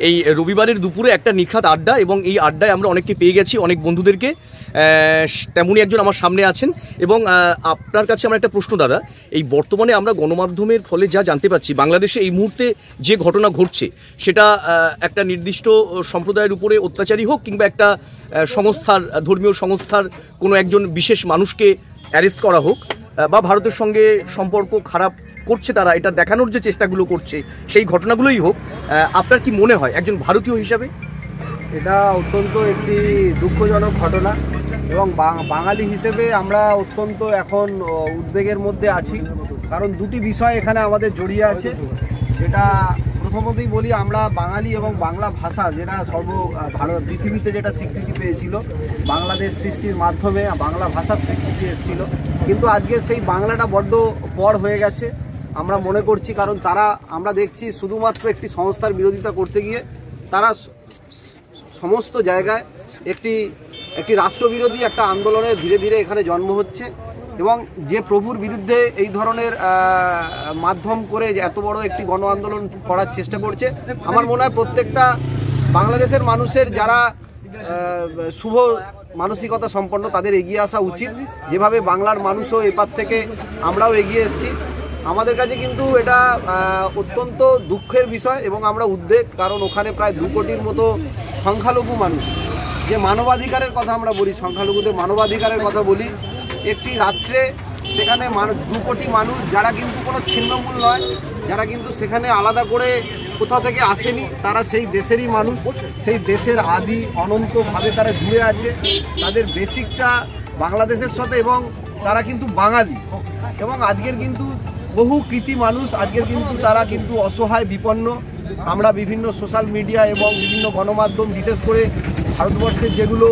এই রবিবারের দুপুরে একটা নিখাত আড্ডা, এবং এই আড্ডায় আমরা অনেককে পেয়ে গেছি, অনেক বন্ধুদেরকে। তেমনই একজন আমার সামনে আছেন। এবং আপনার কাছে আমার একটা প্রশ্ন দাদা, এই বর্তমানে আমরা গণমাধ্যমের ফলে যা জানতে পারছি, বাংলাদেশে এই মুহূর্তে যে ঘটনা ঘটছে সেটা একটা নির্দিষ্ট সম্প্রদায়ের উপরে অত্যাচারী হোক, কিংবা একটা সংস্থার, ধর্মীয় সংস্থার কোনো একজন বিশেষ মানুষকে অ্যারেস্ট করা হোক, বা ভারতের সঙ্গে সম্পর্ক খারাপ করছে তারা, এটা দেখানোর যে চেষ্টাগুলো করছে সেই ঘটনাগুলোই হোক, আপনার কি মনে হয় একজন ভারতীয় হিসাবে? এটা অত্যন্ত একটি দুঃখজনক ঘটনা, এবং বাঙালি হিসেবে আমরা অত্যন্ত এখন উদ্বেগের মধ্যে আছি। কারণ দুটি বিষয় এখানে আমাদের জড়িয়ে আছে। যেটা প্রথমতই বলি, আমরা বাঙালি এবং বাংলা ভাষা যেটা পৃথিবীতে যেটা স্বীকৃতি পেয়েছিল, বাংলাদেশ সৃষ্টির মাধ্যমে বাংলা ভাষার স্বীকৃতি এসেছিল, কিন্তু আজকে সেই বাংলাটা বড্ড পর হয়ে গেছে আমরা মনে করছি। কারণ আমরা দেখছি শুধুমাত্র একটি সংস্থার বিরোধিতা করতে গিয়ে তারা সমস্ত জায়গায় একটি রাষ্ট্রবিরোধী একটা আন্দোলনের ধীরে ধীরে এখানে জন্ম হচ্ছে। এবং যে প্রভুর বিরুদ্ধে এই ধরনের মাধ্যম করে যে এত বড় একটি গণ আন্দোলন করার চেষ্টা করছে, আমার মনে হয় প্রত্যেকটা বাংলাদেশের মানুষের যারা শুভ মানসিকতা সম্পন্ন তাদের এগিয়ে আসা উচিত। যেভাবে বাংলার মানুষও এপার থেকে আমরাও এগিয়ে এসেছি, আমাদের কাছে কিন্তু এটা অত্যন্ত দুঃখের বিষয় এবং আমরা উদ্বেগ। কারণ ওখানে প্রায় 2 কোটির মতো সংখ্যালঘু মানুষ, যে মানবাধিকারের কথা আমরা বলি, সংখ্যালঘুদের মানবাধিকারের কথা বলি, একটি রাষ্ট্রে সেখানে 2 কোটি মানুষ যারা কিন্তু কোনো ছিন্নমূল নয়, যারা কিন্তু সেখানে আলাদা করে কোথাও থেকে আসেনি, তারা সেই দেশেরই মানুষ, সেই দেশের আদি অনন্তভাবে তারা জুড়ে আছে, তাদের বেসিকটা বাংলাদেশের সাথে, এবং তারা কিন্তু বাঙালি। এবং আজকের কিন্তু বহু কৃতি মানুষ, আজকের কিন্তু তারা কিন্তু অসহায় বিপন্ন। আমরা বিভিন্ন সোশ্যাল মিডিয়া এবং বিভিন্ন গণমাধ্যম, বিশেষ করে ভারতবর্ষের যেগুলো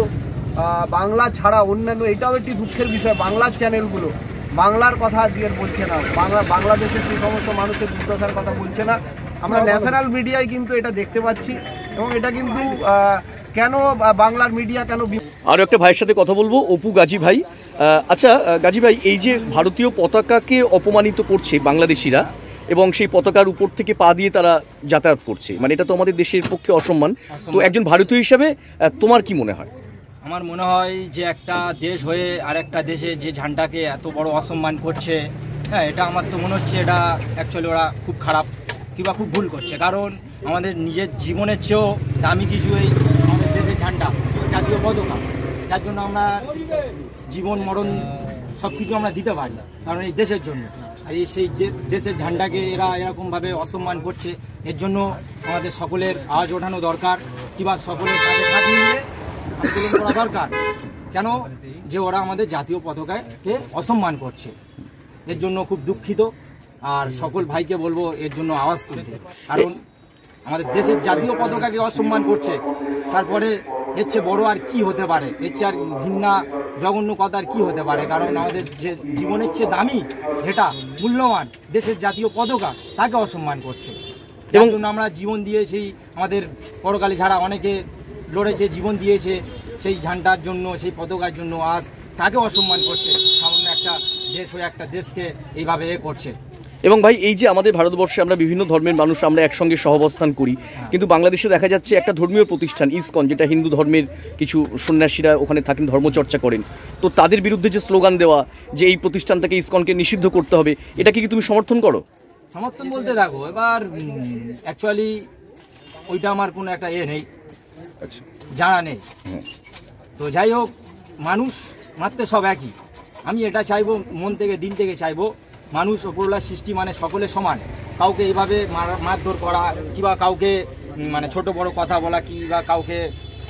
বাংলা ছাড়া অন্যান্য, এটাও একটি দুঃখের বিষয়, বাংলার চ্যানেলগুলো বাংলার কথা আজকের বলছে না, বাংলাদেশের সেই সমস্ত মানুষের দুর্দশার কথা বলছে না। আমরা ন্যাশনাল মিডিয়ায় কিন্তু এটা দেখতে পাচ্ছি, এবং এটা কিন্তু কেন বাংলার মিডিয়া কেন। আরও একটা ভাইয়ের সাথে কথা বলবো, অপু গাজী ভাই। আচ্ছা গাজী ভাই, এই যে ভারতীয় পতাকাকে অপমানিত করছে বাংলাদেশিরা, এবং সেই পতাকার উপর থেকে পা দিয়ে তারা যাতায়াত করছে, মানে এটা তো আমাদের দেশের পক্ষে অসম্মান। তো একজন ভারতীয় হিসাবে তোমার কি মনে হয়? আমার মনে হয় যে একটা দেশ হয়ে আর একটা দেশে যে ঝান্ডাকে এত বড় অসম্মান করছে, হ্যাঁ, এটা আমার তো মনে হচ্ছে এটা অ্যাকচুয়ালি ওরা খুব খারাপ কিংবা খুব ভুল করছে। কারণ আমাদের নিজের জীবনের চেয়েও দামি কিছু এই আমাদের দেশের ঝান্ডা, জাতীয় পতাকা, যার জন্য আমরা জীবন মরণ সব কিছু আমরা দিতে পারি, কারণ এই দেশের জন্য। আর সেই যে দেশের ঝান্ডাকে এরা এরকমভাবে অসম্মান করছে, এর জন্য আমাদের সকলের আওয়াজ ওঠানো দরকার, কিংবা সকলের কাছে হাত মিলিয়ে আন্দোলন করা দরকার। কেন যে ওরা আমাদের জাতীয় পতাকাকে অসম্মান করছে, এর জন্য খুব দুঃখিত। আর সকল ভাইকে বলবো এর জন্য আওয়াজ তুলতে, কারণ আমাদের দেশের জাতীয় পতাকাকে অসম্মান করছে, তারপরে এর চেয়ে বড় আর কি হতে পারে, এর চেয়ে আর ঘৃণা জঘন্য কথা আর কি হতে পারে। কারণ আমাদের যে জীবনের চেয়ে দামি, যেটা মূল্যবান দেশের জাতীয় পতাকা, তাকে অসম্মান করছে। এবং জন্য আমরা জীবন দিয়ে সেই আমাদের পরকালে ছাড়া অনেকে লড়েছে, জীবন দিয়েছে সেই ঝান্ডার জন্য, সেই পতাকার জন্য, আজ তাকে অসম্মান করছে। সামান্য একটা দেশ হয়ে একটা দেশকে এইভাবে করছে। এবং ভাই, এই যে আমাদের ভারতবর্ষে আমরা বিভিন্ন ধর্মের মানুষ আমরা একসঙ্গে সহাবস্থান করি, কিন্তু বাংলাদেশে দেখা যাচ্ছে একটা ধর্মীয় প্রতিষ্ঠান ইসকন, যেটা হিন্দু ধর্মের কিছু সন্ন্যাসীরা ওখানে থাকেন, ধর্মচর্চা করেন, তো তাদের বিরুদ্ধে যে স্লোগান দেওয়া যে এই প্রতিষ্ঠানটাকে, ইসকনকে নিষিদ্ধ করতে হবে, এটা কি তুমি সমর্থন করো? সমর্থন বলতে থাকো, এবার অ্যাকচুয়ালি ওইটা আমার কোনো একটা নেই, জানা নেই। তো যাই হোক, মানুষ মাত্র সব একই। আমি এটা চাইবো, মন থেকে দিন থেকে চাইবো, মানুষ ওপরওয়ালার সৃষ্টি মানে সকলে সমান। কাউকে এইভাবে মারধর করা, কিংবা কাউকে মানে ছোট বড় কথা বলা, কিংবা কাউকে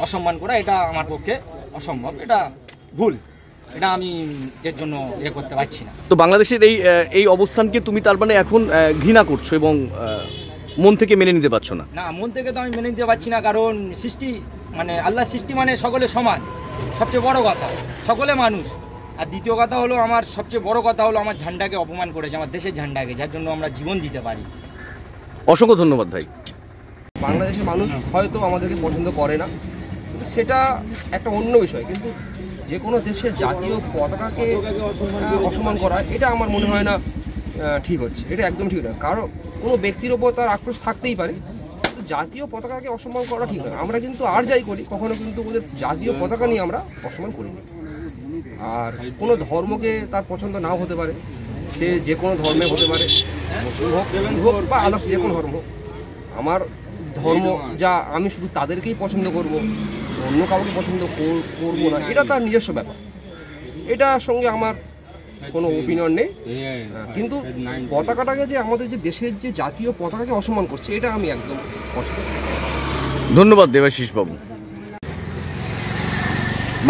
অসম্মান করা, এটা আমার পক্ষে অসম্ভব, এটা ভুল, এটা আমি এর জন্য করতে পারছি না। তো বাংলাদেশের এই অবস্থানকে তুমি তার মানে এখন ঘৃণা করছো এবং মন থেকে মেনে নিতে পারছো না? না, মন থেকে তো আমি মেনে নিতে পারছি না, কারণ সৃষ্টি মানে আল্লাহ সৃষ্টি মানে সকলে সমান, সবচেয়ে বড় কথা, সকলে মানুষ। আর দ্বিতীয় কথা হলো, আমার সবচেয়ে বড় কথা হলো আমার ঝান্ডাকে অপমান করেছে, আমার দেশের ঝান্ডাকে, যার জন্য আমরা জীবন দিতে পারি। অসংখ্য ধন্যবাদ ভাই। বাংলাদেশের মানুষ হয়তো আমাদেরকে পছন্দ করে না, কিন্তু সেটা একটা অন্য বিষয়, কিন্তু যে কোনো দেশের জাতীয় পতাকাকে অসম্মান করা, এটা আমার মনে হয় না ঠিক হচ্ছে, এটা একদম ঠিক না। কারণ কোনো ব্যক্তির ওপর তার আক্রোশ থাকতেই পারে, জাতীয় পতাকাকে অসম্মান করা ঠিক নয়। আমরা কিন্তু আর যাই করি কখনো কিন্তু ওদের জাতীয় পতাকা নিয়ে আমরা অসম্মান করি না। আর কোনো ধর্মকে তার পছন্দ নাও হতে পারে, সে যে কোনো ধর্মে হতে পারে, মুসলিম হোক, হিন্দু হোক বা আদার্স যে কোনো ধর্ম হোক। আমার ধর্ম যা, আমি শুধু তাদেরকেই পছন্দ করব, অন্য কাউকে পছন্দ করবো না, এটা তার নিজস্ব ব্যাপার। এটার সঙ্গে আমার কোনো ওপিনিয়ন নেই। কিন্তু পতাকাটাকে যে আমাদের যে দেশের যে জাতীয় পতাকাকে অসম্মান করছে, এটা আমি একদম পছন্দ করি। ধন্যবাদ দেবাশিস বাবু।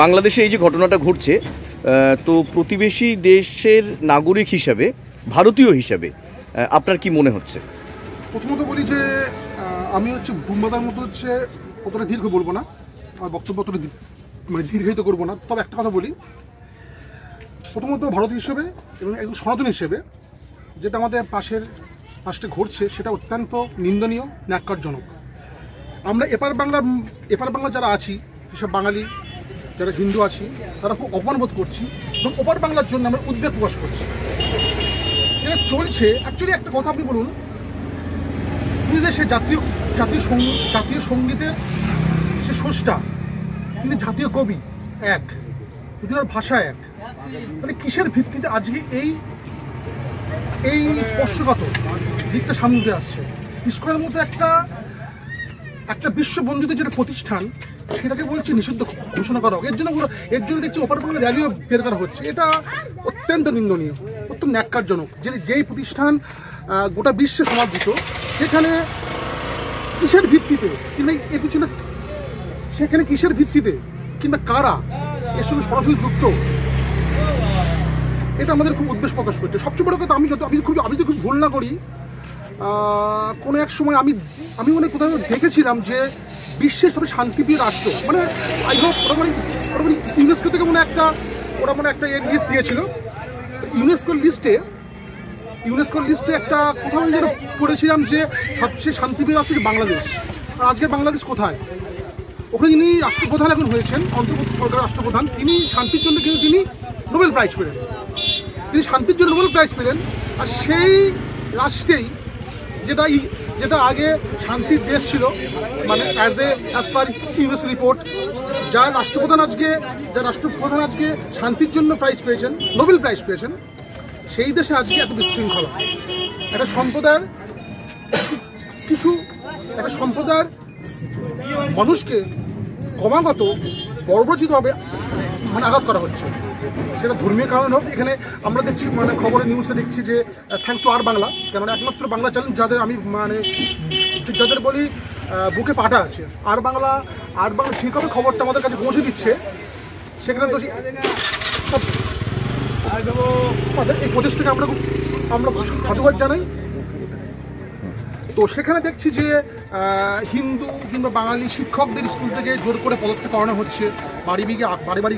বাংলাদেশে এই যে ঘটনাটা ঘটছে, তো প্রতিবেশী দেশের নাগরিক হিসাবে, ভারতীয় হিসাবে আপনার কি মনে হচ্ছে? প্রথমত বলি যে আমি হচ্ছে বুমবাদার মতো হচ্ছে অতটা দীর্ঘ বলবো না, আমার বক্তব্য অতটা মানে দীর্ঘায়িত করবো না। তবে একটা কথা বলি, প্রথমত ভারত হিসেবে এবং একজন সনাতন হিসেবে যেটা আমাদের পাশের রাষ্ট্রে ঘটছে সেটা অত্যন্ত নিন্দনীয়, ন্যাক্কারজনক। আমরা এপার বাংলা যারা আছি, যেসব বাঙালি যারা হিন্দু আছি, তারা খুব অপমানবোধ করছি এবং ওপার বাংলার জন্য আমরা উদ্বেগ প্রকাশ করছি। এটা চলছে। অ্যাকচুয়ালি একটা কথা আপনি বলুন, দুই দেশে জাতীয় সঙ্গীতের সে স্রষ্টা, তিনি জাতীয় কবি এক, দুজনের ভাষা এক, তাহলে কিসের ভিত্তিতে আজকে এই স্পর্শগত দিকটা সামনে উঠে আসছে? ইসকনের মতো একটা বিশ্ববন্দিত যেটা প্রতিষ্ঠান, সেটাকে বলছে নিষিদ্ধ ঘোষণা করা হোক। এর জন্য দেখছি ওপার বাংলা র্যালিও বের করা হচ্ছে। এটা অত্যন্ত নিন্দনীয়, অত্যন্ত ন্যাক্কারজনক। যেই প্রতিষ্ঠান গোটা বিশ্বে সমাদৃত, সেখানে কিসের ভিত্তিতে কিংবা এর পিছনে সেখানে কিসের ভিত্তিতে কিংবা কারা এর সঙ্গে সরাসরি যুক্ত, এটা আমাদের খুব উদ্বেগ প্রকাশ করছে। সবচেয়ে বড় কথা, আমি যদি খুব ভুল না করি, কোনো এক সময় আমি মনে কোথাও দেখেছিলাম যে বিশ্বের সবচেয়ে শান্তিপ্রিয় রাষ্ট্র, মানে আই হোপ ওরা ইউনেস্কো থেকে ওরা একটা লিস্ট দিয়েছিল। ইউনেস্কোর লিস্টে একটা কোথাও যেন পড়েছিলাম যে সবচেয়ে শান্তিপ্রিয় রাষ্ট্র হচ্ছে বাংলাদেশ। আর আজকে বাংলাদেশ কোথায়? ওখানে যিনি রাষ্ট্রপ্রধান এখন হয়েছেন, অন্তর্বর্তী সরকারের রাষ্ট্রপ্রধান, তিনি শান্তির জন্য কিন্তু তিনি নোবেল প্রাইজ পেলেন। তিনি শান্তির জন্য নোবেল প্রাইজ পেলেন। আর সেই রাষ্ট্রেই যেটা আগে শান্তির দেশ ছিল, মানে অ্যাজ পার ইউনেস্কো রিপোর্ট, যার রাষ্ট্রপ্রধান আজকে শান্তির জন্য প্রাইজ পেয়েছেন, নোবেল প্রাইজ পেয়েছেন, সেই দেশে আজকে এত বিশৃঙ্খলা। একটা সম্প্রদায়ের মানুষকে ক্রমাগত বর্বরচিতভাবে মানে আঘাত করা হচ্ছে, সেটা ধর্মীয় কারণ হোক। এখানে আমরা দেখছি, মানে খবরের নিউজে দেখছি যে থ্যাঙ্কস টু আর বাংলা, কেননা একমাত্র বাংলা চ্যানেল যাদের বলি বুকে পাটা আছে, আর বাংলা ঠিকভাবে খবরটা আমাদের কাছে পৌঁছে দিচ্ছে। সেখানে তো এই প্রদেশটাকে আমরা সাধুবাদ জানাই। তো সেখানে দেখছি যে হিন্দু কিংবা বাঙালি শিক্ষকদের স্কুল থেকে জোর করে পদত্যাগ করানো হচ্ছে, বাড়ি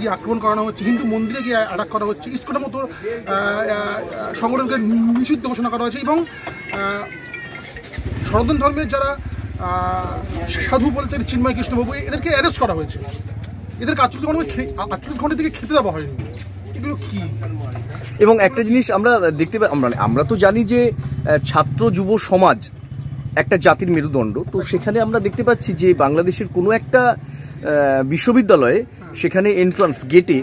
গিয়ে আক্রমণ করানো হচ্ছে, হিন্দু মন্দিরে গিয়ে অ্যাটাক করা হচ্ছে, ইসকনের মতো সংগঠনকে নিষিদ্ধ ঘোষণা করা হয়েছে এবং সনাতন ধর্মের যারা সাধু বলতে চিন্ময় কৃষ্ণবাবু, এদেরকে অ্যারেস্ট করা হয়েছে। এদেরকে 48 ঘন্টা থেকে খেতে দেওয়া হয়নি। এগুলো কি? এবং একটা জিনিস আমরা দেখতে পাই, আমরা তো জানি যে ছাত্র যুব সমাজ একটা জাতির মেরুদণ্ড। তো সেখানে আমরা দেখতে পাচ্ছি যে বাংলাদেশের কোনো একটা বিশ্ববিদ্যালয়ে সেখানে এন্ট্রান্স গেটে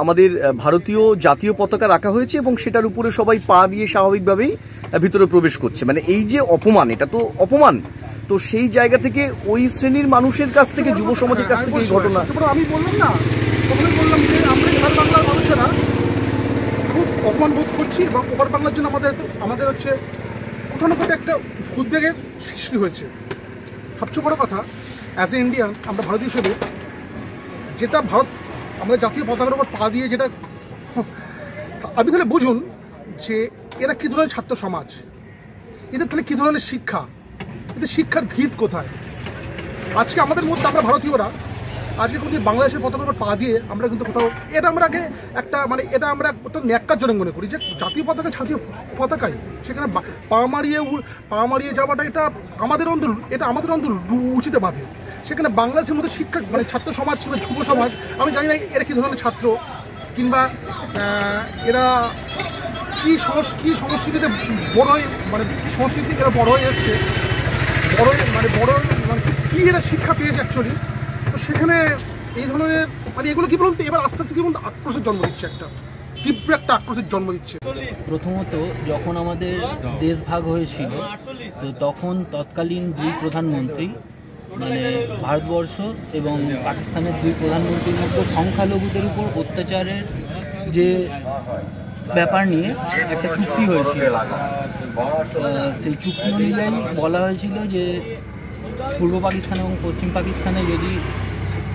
আমাদের ভারতীয় জাতীয় পতাকা রাখা হয়েছে এবং সেটার উপরে সবাই পা দিয়ে স্বাভাবিকভাবেই ভিতরে প্রবেশ করছে। মানে এই যে অপমান, এটা তো অপমান। তো সেই জায়গা থেকে ওই শ্রেণীর মানুষের কাছ থেকে, যুব সমাজের কাছ থেকে এই ঘটনা, আমি বললাম যে আমরা এখানে বাংলার মানুষেরা খুব অপমান বোধ করছি এবং ওপার বাংলার জন্য আমাদের হচ্ছে কোথাও একটা উদ্বেগের সৃষ্টি হয়েছে। সবচেয়ে বড় কথা, অ্যাজ এ ইন্ডিয়ান, আমরা ভারতীয় হিসেবে যেটা আমাদের জাতীয় পতাকার উপর পা দিয়ে যেটা, আপনি তাহলে বুঝুন যে এরা কী ধরনের ছাত্র সমাজ, এদের তাহলে কী ধরনের শিক্ষা, এদের শিক্ষার ভিত কোথায়? আজকে আমাদের মধ্যে আমরা ভারতীয়রা আজকে কিন্তু বাংলাদেশের পতাকার উপর পা দিয়ে আমরা কিন্তু কোথাও এটা আমরা আগে এটা আমরা অত্যন্ত ন্যাক্কারজনক মনে করি যে জাতীয় পতাকায় সেখানে পা মারিয়ে যাওয়াটা এটা আমাদের অন্তর রুচিতে বাঁধে। সেখানে বাংলাদেশের মধ্যে শিক্ষা ছাত্র সমাজ কিংবা যুব সমাজ, আমি জানি না এরা কী ধরনের ছাত্র কিংবা এরা কি সংস্কৃতিতে বড় হয়ে সংস্কৃতি এরা বড় হয়ে এসছে, বড় কি এরা শিক্ষা পেয়েছে অ্যাকচুয়ালি। তো সেখানে এই ধরনের এগুলো কি বলুন তো, এবার আস্তে আস্তে কি বলুন আক্রোশের জন্ম দিচ্ছে, একটা তীব্র একটা আক্রোশের জন্ম দিচ্ছে। প্রথমত যখন আমাদের দেশ ভাগ হয়েছিল তো তখন তৎকালীন দুই প্রধানমন্ত্রী ভারতবর্ষ এবং পাকিস্তানের দুই প্রধানমন্ত্রীর মধ্যে সংখ্যালঘুদের উপর অত্যাচারের যে ব্যাপার নিয়ে একটা চুক্তি হয়েছিল। সেই চুক্তি অনুযায়ী বলা হয়েছিল যে পূর্ব পাকিস্তান এবং পশ্চিম পাকিস্তানে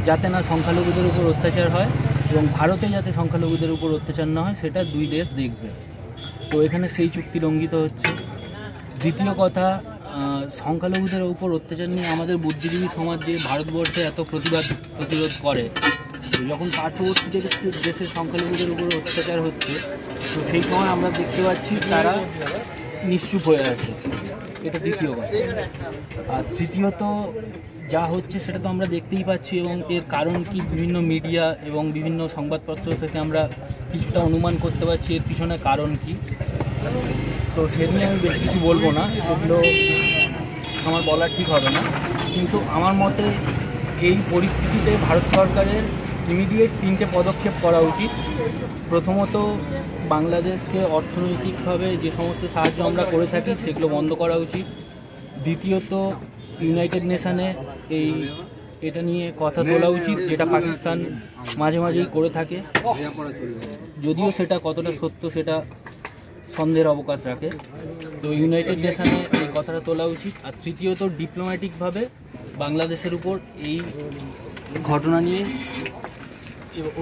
যাতে না সংখ্যালঘুদের উপর অত্যাচার হয় এবং ভারতে যাতে সংখ্যালঘুদের উপর অত্যাচার না হয় সেটা দুই দেশ দেখবে। তো এখানে সেই চুক্তি লঙ্ঘিত হচ্ছে। দ্বিতীয় কথা, সংখ্যালঘুদের উপর অত্যাচার নিয়ে আমাদের বুদ্ধিজীবী সমাজ যে ভারতবর্ষে এত প্রতিরোধ করে, যখন পার্শ্ববর্তী দেশের সংখ্যালঘুদের উপর অত্যাচার হচ্ছে তো সেই সময় আমরা দেখতে পাচ্ছি তারা নিশ্চুপ হয়ে আছে। এটা দ্বিতীয় কথা। আর তৃতীয়ত যা হচ্ছে সেটা তো আমরা দেখতেই পাচ্ছি এবং এর কারণ কি বিভিন্ন মিডিয়া এবং বিভিন্ন সংবাদপত্র থেকে আমরা কিছুটা অনুমান করতে পারছি এর পিছনে কারণ কি। তো সে নিয়ে আমি বেশি কিছু বলবো না, সেগুলো আমার বলা ঠিক হবে না। কিন্তু আমার মতে এই পরিস্থিতিতে ভারত সরকারের ইমিডিয়েট 3টে পদক্ষেপ করা উচিত। প্রথমত বাংলাদেশকে অর্থনৈতিকভাবে যে সমস্ত সাহায্য আমরা করে থাকি সেগুলো বন্ধ করা উচিত। দ্বিতীয়ত ইউনাইটেড নেশনে এটা নিয়ে কথা তোলা উচিত, যেটা পাকিস্তান মাঝে মাঝেই করে থাকে, যদিও সেটা কতটা সত্য সেটা সন্দেহের অবকাশ রাখে। তো ইউনাইটেড নেশনে এই কথাটা তোলা উচিত। আর তৃতীয়ত ডিপ্লোম্যাটিকভাবে বাংলাদেশের উপর এই ঘটনা নিয়ে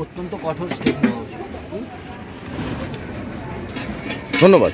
অত্যন্ত কঠোর স্টেপ নেওয়া উচিত। ধন্যবাদ।